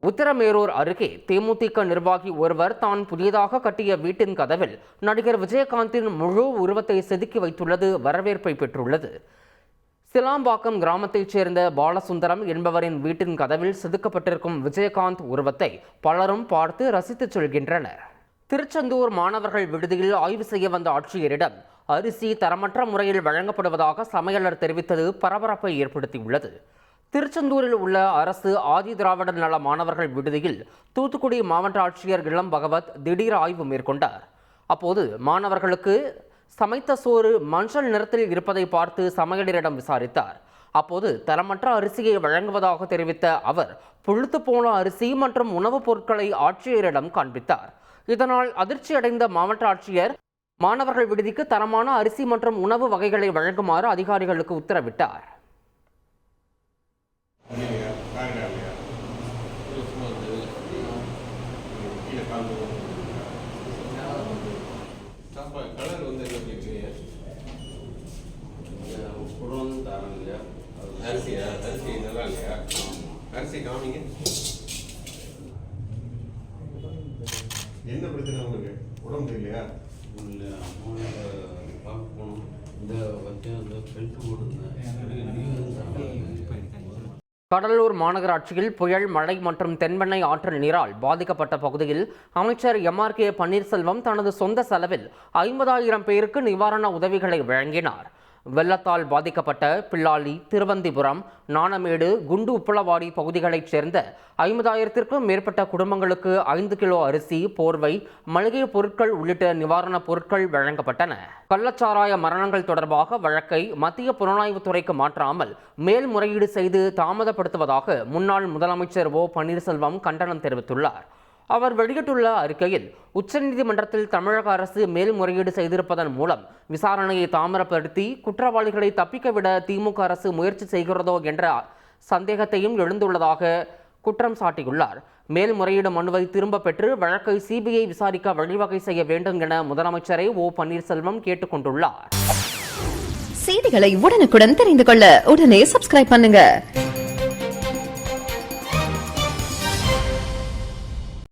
உத்திரமேரூர் அருகே தேமுதிக நிர்வாகி ஒருவர் தான் புதியதாக கட்டிய வீட்டின் கதவில் நடிகர் விஜயகாந்தின் முழு உருவத்தை செதுக்கி வைத்துள்ளது வரவேற்பை பெற்றுள்ளது. சிலாம்பாக்கம் கிராமத்தைச் சேர்ந்த பாலசுந்தரம் என்பவரின் வீட்டின் கதவில் செதுக்கப்பட்டிருக்கும் விஜயகாந்த் உருவத்தை பலரும் பார்த்து ரசித்துச் செல்கின்றனர். திருச்செந்தூர் மாணவர்கள் விடுதியில் ஆய்வு செய்ய வந்த ஆட்சியரிடம் அரிசி தரமற்ற முறையில் வழங்கப்படுவதாக சமையலர் தெரிவித்தது பரபரப்பை ஏற்படுத்தியுள்ளது. திருச்செந்தூரில் உள்ள அரசு ஆதி திராவிடர் நல மாணவர்கள் விடுதியில் தூத்துக்குடி மாவட்ட ஆட்சியர் இளம் பகவத் திடீர் ஆய்வு மேற்கொண்டார். அப்போது மாணவர்களுக்கு சமைத்த சோறு மஞ்சள் நிறத்தில் இருப்பதை பார்த்து சமையலரிடம் விசாரித்தார். அப்போது தரமற்ற அரிசியை வழங்குவதாக தெரிவித்த அவர் புழுத்து போன அரிசி மற்றும் உணவுப் பொருட்களை ஆட்சியரிடம் காண்பித்தார். இதனால் அதிர்ச்சியடைந்த மாவட்ட ஆட்சியர் மாணவர்கள் விடுதிக்கு தரமான அரிசி மற்றும் உணவு வகைகளை வழங்குமாறு அதிகாரிகளுக்கு உத்தரவிட்டார். என்ன பிரச்சனை உங்களுக்கு? உடம்பு இல்லையா? கடலூர் மாநகராட்சியில் புயல் மழை மற்றும் தென்பெண்ணை ஆற்று நீரால் பாதிக்கப்பட்ட பகுதியில் அமைச்சர் எம்.ஆர்.கே. பன்னீர்செல்வம் தனது சொந்த செலவில் 50,000 பேருக்கு நிவாரண உதவிகளை வழங்கினார். வெள்ளத்தால் பாதிக்கப்பட்ட பிள்ளாளி, திருவந்திபுரம், நாணமேடு, குண்டு உப்பளவாடி பகுதிகளைச் சேர்ந்த 50,000க்கும் மேற்பட்ட குடும்பங்களுக்கு 5 கிலோ அரிசி, போர்வை, மளிகை பொருட்கள் உள்ளிட்ட நிவாரணப் பொருட்கள் வழங்கப்பட்டன. கள்ளச்சாராய மரணங்கள் தொடர்பாக வழக்கை மத்திய புலனாய்வுத்துறைக்கு மாற்றாமல் மேல்முறையீடு செய்து தாமதப்படுத்துவதாக முன்னாள் முதலமைச்சர் ஓ. பன்னீர்செல்வம் கண்டனம் தெரிவித்துள்ளார். அவர் வெளியிட்டுள்ள அறிக்கையில் உச்சநீதிமன்றத்தில் தமிழக அரசு மேல்முறையீடு செய்திருப்பதன் மூலம் விசாரணையை தாமதப்படுத்தி குற்றவாளிகளை தப்பிக்கவிட திமுக அரசு முயற்சி செய்கிறதோ என்ற சந்தேகத்தையும் எழுந்துள்ளதாக குற்றம் சாட்டியுள்ளார். மேல்முறையீடு மனுவை திரும்ப பெற்று வழக்கை சிபிஐ விசாரிக்க வழிவகை செய்ய வேண்டும் என முதலமைச்சரை ஓ. பன்னீர்செல்வம் கேட்டுக்கொண்டுள்ளார். செய்திகளை உடனுக்குடன் தெரிந்து கொள்ள உடனே சப்ஸ்கிரைப் பண்ணுங்க.